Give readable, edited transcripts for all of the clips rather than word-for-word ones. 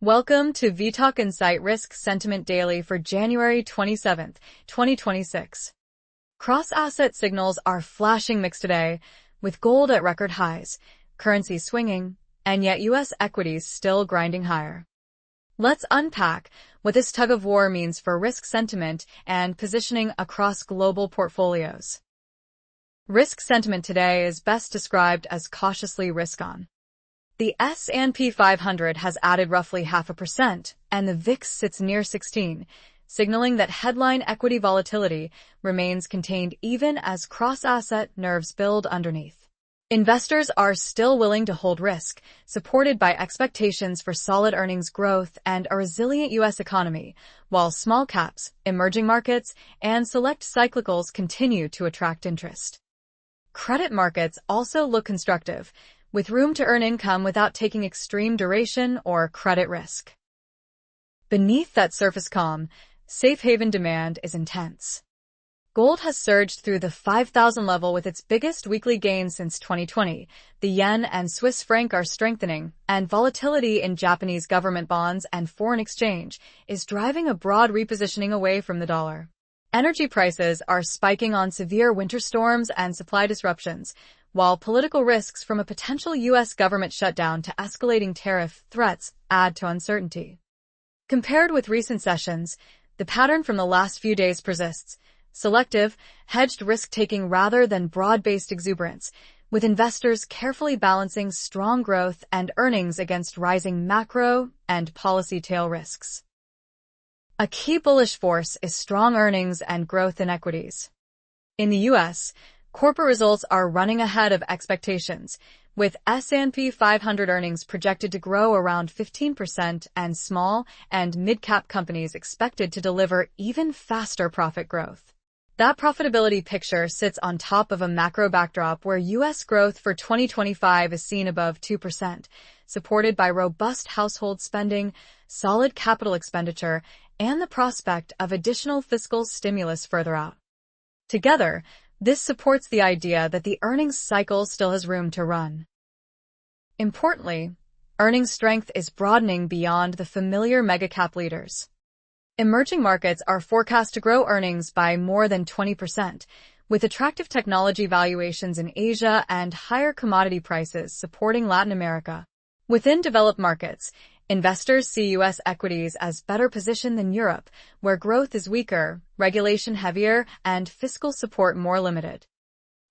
Welcome to vTalkInsight Risk Sentiment Daily for January 27, 2026. Cross-asset signals are flashing mixed today, with gold at record highs, currencies swinging, and yet U.S. equities still grinding higher. Let's unpack what this tug-of-war means for risk sentiment and positioning across global portfolios. Risk sentiment today is best described as cautiously risk-on. The S&P 500 has added roughly 0.5%, and the VIX sits near 16, signaling that headline equity volatility remains contained even as cross-asset nerves build underneath. Investors are still willing to hold risk, supported by expectations for solid earnings growth and a resilient U.S. economy, while small caps, emerging markets, and select cyclicals continue to attract interest. Credit markets also look constructive, with room to earn income without taking extreme duration or credit risk. Beneath that surface calm, safe haven demand is intense. Gold has surged through the 5,000 level with its biggest weekly gain since 2020. The yen and Swiss franc are strengthening, and volatility in Japanese government bonds and foreign exchange is driving a broad repositioning away from the dollar. Energy prices are spiking on severe winter storms and supply disruptions, while political risks from a potential U.S. government shutdown to escalating tariff threats add to uncertainty. Compared with recent sessions, the pattern from the last few days persists: selective, hedged risk-taking rather than broad-based exuberance, with investors carefully balancing strong growth and earnings against rising macro and policy tail risks. A key bullish force is strong earnings and growth in equities. In the U.S., corporate results are running ahead of expectations, with S&P 500 earnings projected to grow around 15% and small and mid-cap companies expected to deliver even faster profit growth. That profitability picture sits on top of a macro backdrop where U.S. growth for 2025 is seen above 2%, supported by robust household spending, solid capital expenditure, and the prospect of additional fiscal stimulus further out. Together, this supports the idea that the earnings cycle still has room to run. Importantly, earnings strength is broadening beyond the familiar mega-cap leaders. Emerging markets are forecast to grow earnings by more than 20%, with attractive technology valuations in Asia and higher commodity prices supporting Latin America. Within developed markets, investors see U.S. equities as better positioned than Europe, where growth is weaker, regulation heavier, and fiscal support more limited.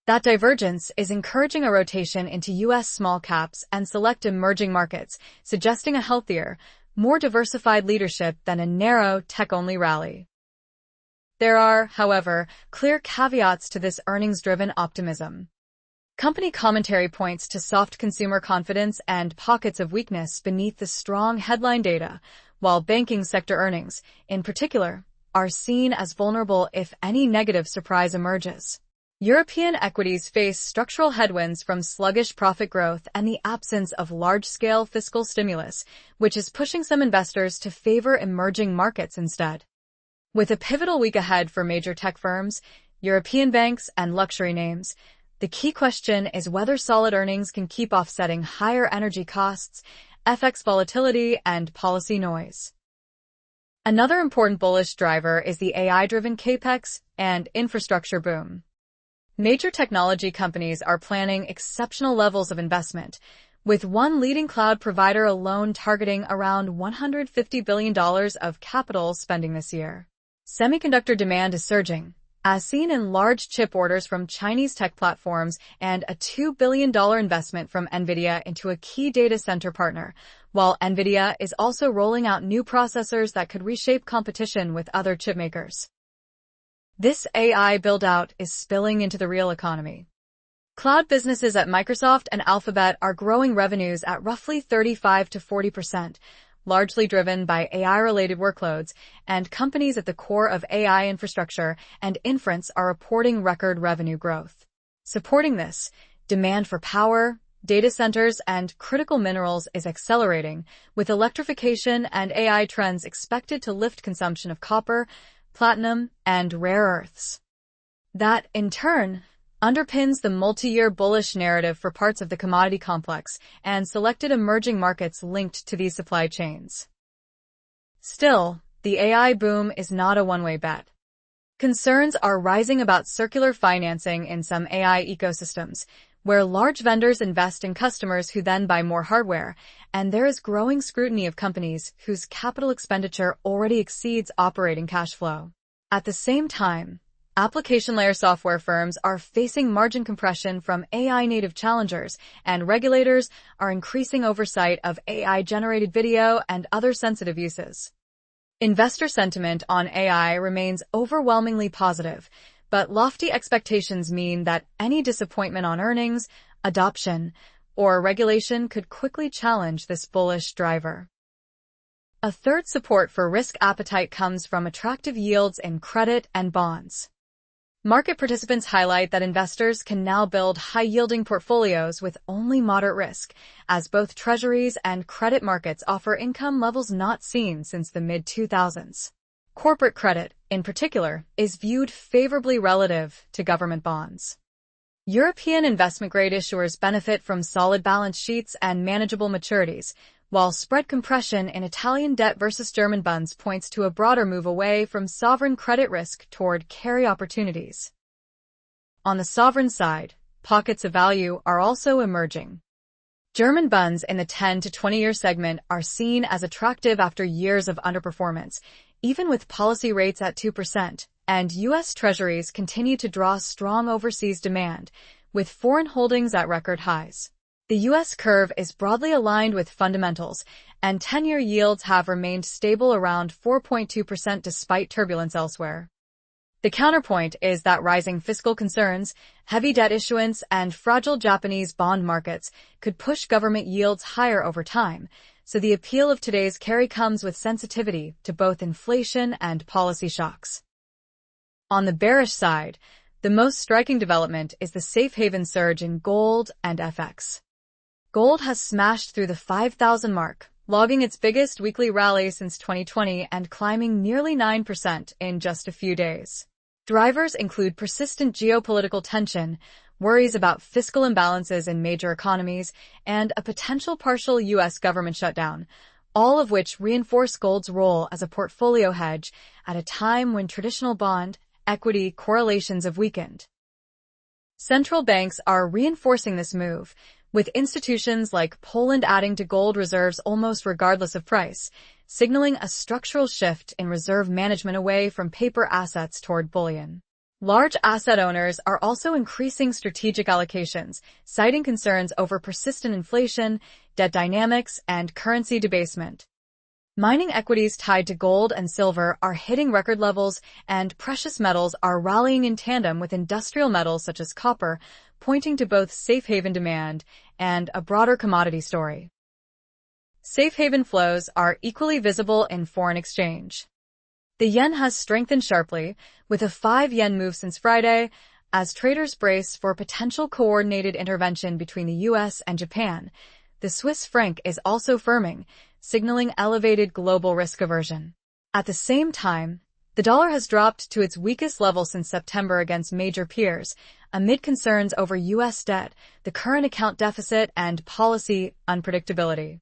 That divergence is encouraging a rotation into U.S. small caps and select emerging markets, suggesting a healthier, more diversified leadership than a narrow, tech-only rally. There are, however, clear caveats to this earnings-driven optimism. Company commentary points to soft consumer confidence and pockets of weakness beneath the strong headline data, while banking sector earnings, in particular, are seen as vulnerable if any negative surprise emerges. European equities face structural headwinds from sluggish profit growth and the absence of large-scale fiscal stimulus, which is pushing some investors to favor emerging markets instead. With a pivotal week ahead for major tech firms, European banks, and luxury names, the key question is whether solid earnings can keep offsetting higher energy costs, FX volatility, and policy noise. Another important bullish driver is the AI-driven capex and infrastructure boom. Major technology companies are planning exceptional levels of investment, with one leading cloud provider alone targeting around $150 billion of capital spending this year. Semiconductor demand is surging, as seen in large chip orders from Chinese tech platforms and a $2 billion investment from NVIDIA into a key data center partner, while NVIDIA is also rolling out new processors that could reshape competition with other chipmakers. This AI build-out is spilling into the real economy. Cloud businesses at Microsoft and Alphabet are growing revenues at roughly 35 to 40%, largely driven by AI-related workloads, and companies at the core of AI infrastructure and inference are reporting record revenue growth. Supporting this, demand for power, data centers, and critical minerals is accelerating, with electrification and AI trends expected to lift consumption of copper, platinum, and rare earths. That, in turn, underpins the multi-year bullish narrative for parts of the commodity complex and selected emerging markets linked to these supply chains. Still, the AI boom is not a one-way bet. Concerns are rising about circular financing in some AI ecosystems, where large vendors invest in customers who then buy more hardware, and there is growing scrutiny of companies whose capital expenditure already exceeds operating cash flow. At the same time, application layer software firms are facing margin compression from AI-native challengers, and regulators are increasing oversight of AI-generated video and other sensitive uses. Investor sentiment on AI remains overwhelmingly positive, but lofty expectations mean that any disappointment on earnings, adoption, or regulation could quickly challenge this bullish driver. A third support for risk appetite comes from attractive yields in credit and bonds. Market participants highlight that investors can now build high-yielding portfolios with only moderate risk, as both treasuries and credit markets offer income levels not seen since the mid-2000s. Corporate credit, in particular, is viewed favorably relative to government bonds. European investment-grade issuers benefit from solid balance sheets and manageable maturities, while spread compression in Italian debt versus German bonds points to a broader move away from sovereign credit risk toward carry opportunities. On the sovereign side, pockets of value are also emerging. German bonds in the 10 to 20-year segment are seen as attractive after years of underperformance, even with policy rates at 2%, and U.S. Treasuries continue to draw strong overseas demand, with foreign holdings at record highs. The U.S. curve is broadly aligned with fundamentals, and 10-year yields have remained stable around 4.2% despite turbulence elsewhere. The counterpoint is that rising fiscal concerns, heavy debt issuance, and fragile Japanese bond markets could push government yields higher over time, so the appeal of today's carry comes with sensitivity to both inflation and policy shocks. On the bearish side, the most striking development is the safe haven surge in gold and FX. Gold has smashed through the 5,000 mark, logging its biggest weekly rally since 2020 and climbing nearly 9% in just a few days. Drivers include persistent geopolitical tension, worries about fiscal imbalances in major economies, and a potential partial U.S. government shutdown, all of which reinforce gold's role as a portfolio hedge at a time when traditional bond, equity correlations have weakened. Central banks are reinforcing this move, with institutions like Poland adding to gold reserves almost regardless of price, signaling a structural shift in reserve management away from paper assets toward bullion. Large asset owners are also increasing strategic allocations, citing concerns over persistent inflation, debt dynamics, and currency debasement. Mining equities tied to gold and silver are hitting record levels, and precious metals are rallying in tandem with industrial metals such as copper, pointing to both safe haven demand and a broader commodity story. Safe haven flows are equally visible in foreign exchange. The yen has strengthened sharply, with a 5 yen move since Friday, as traders brace for potential coordinated intervention between the US and Japan. The Swiss franc is also firming, signaling elevated global risk aversion. At the same time, the dollar has dropped to its weakest level since September against major peers, amid concerns over U.S. debt, the current account deficit, and policy unpredictability.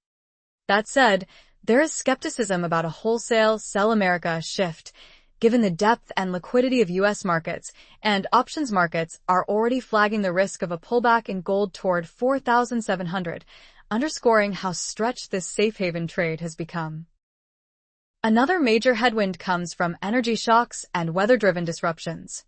That said, there is skepticism about a wholesale sell America shift, given the depth and liquidity of U.S. markets, and options markets are already flagging the risk of a pullback in gold toward 4,700, underscoring how stretched this safe haven trade has become. Another major headwind comes from energy shocks and weather-driven disruptions.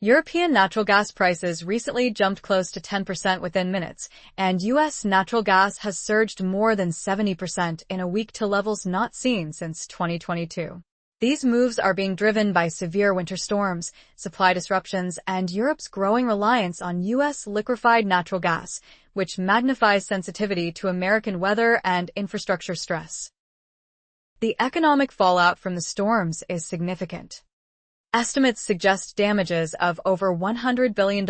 European natural gas prices recently jumped close to 10% within minutes, and U.S. natural gas has surged more than 70% in a week to levels not seen since 2022. These moves are being driven by severe winter storms, supply disruptions, and Europe's growing reliance on U.S. liquefied natural gas, which magnifies sensitivity to American weather and infrastructure stress. The economic fallout from the storms is significant. Estimates suggest damages of over $100 billion,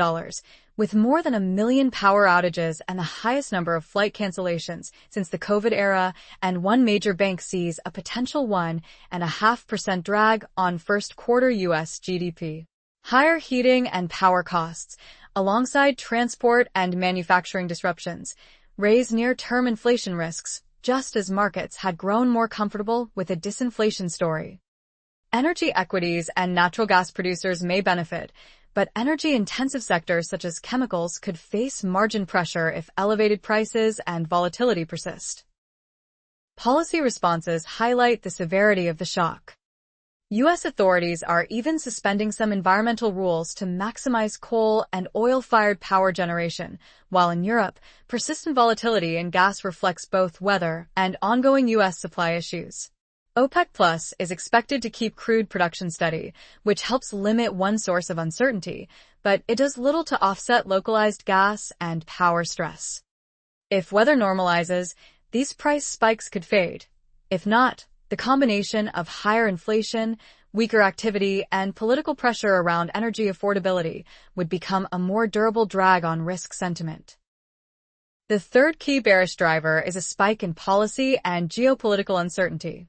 with more than 1 million power outages and the highest number of flight cancellations since the COVID era, and one major bank sees a potential 1.5% drag on first quarter U.S. GDP. Higher heating and power costs, alongside transport and manufacturing disruptions, raise near-term inflation risks, just as markets had grown more comfortable with a disinflation story. Energy equities and natural gas producers may benefit, but energy-intensive sectors such as chemicals could face margin pressure if elevated prices and volatility persist. Policy responses highlight the severity of the shock. U.S. authorities are even suspending some environmental rules to maximize coal and oil-fired power generation, while in Europe, persistent volatility in gas reflects both weather and ongoing U.S. supply issues. OPEC Plus is expected to keep crude production steady, which helps limit one source of uncertainty, but it does little to offset localized gas and power stress. If weather normalizes, these price spikes could fade. If not, the combination of higher inflation, weaker activity, and political pressure around energy affordability would become a more durable drag on risk sentiment. The third key bearish driver is a spike in policy and geopolitical uncertainty.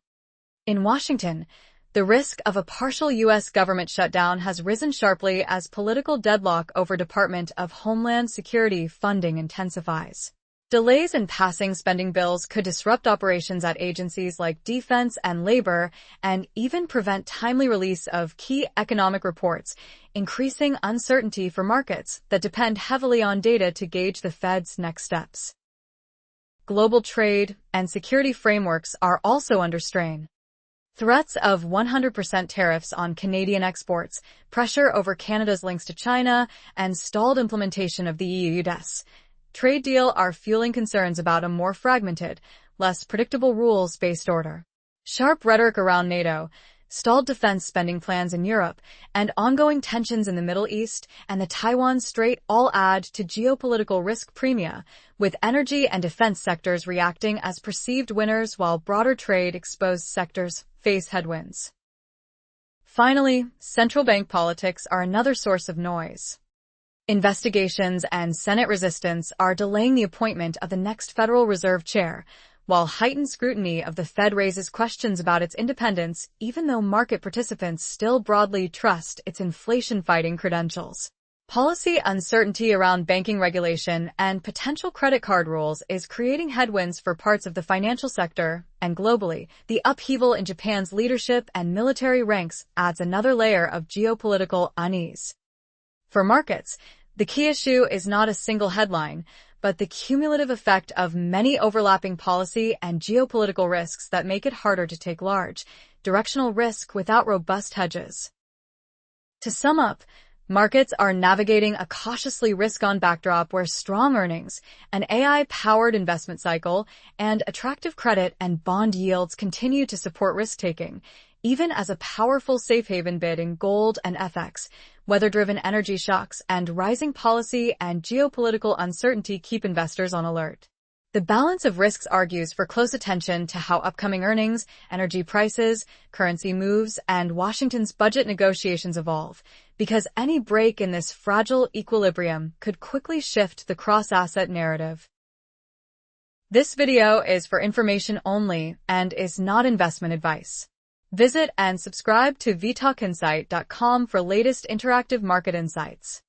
In Washington, the risk of a partial U.S. government shutdown has risen sharply as political deadlock over Department of Homeland Security funding intensifies. Delays in passing spending bills could disrupt operations at agencies like Defense and Labor and even prevent timely release of key economic reports, increasing uncertainty for markets that depend heavily on data to gauge the Fed's next steps. Global trade and security frameworks are also under strain. Threats of 100% tariffs on Canadian exports, pressure over Canada's links to China, and stalled implementation of the EU trade deal are fueling concerns about a more fragmented, less predictable rules-based order. Sharp rhetoric around NATO, stalled defense spending plans in Europe, and ongoing tensions in the Middle East and the Taiwan Strait all add to geopolitical risk premia, with energy and defense sectors reacting as perceived winners while broader trade-exposed sectors face headwinds. Finally, central bank politics are another source of noise. Investigations and Senate resistance are delaying the appointment of the next Federal Reserve chair, while heightened scrutiny of the Fed raises questions about its independence, even though market participants still broadly trust its inflation-fighting credentials. Policy uncertainty around banking regulation and potential credit card rules is creating headwinds for parts of the financial sector, and globally, the upheaval in Japan's leadership and military ranks adds another layer of geopolitical unease. For markets, the key issue is not a single headline, but the cumulative effect of many overlapping policy and geopolitical risks that make it harder to take large, directional risk without robust hedges. To sum up, markets are navigating a cautiously risk-on backdrop where strong earnings, an AI-powered investment cycle, and attractive credit and bond yields continue to support risk-taking, even as a powerful safe haven bid in gold and FX, weather-driven energy shocks, and rising policy and geopolitical uncertainty keep investors on alert. The balance of risks argues for close attention to how upcoming earnings, energy prices, currency moves, and Washington's budget negotiations evolve, because any break in this fragile equilibrium could quickly shift the cross-asset narrative. This video is for information only and is not investment advice. Visit and subscribe to vTalkInsight.com for latest interactive market insights.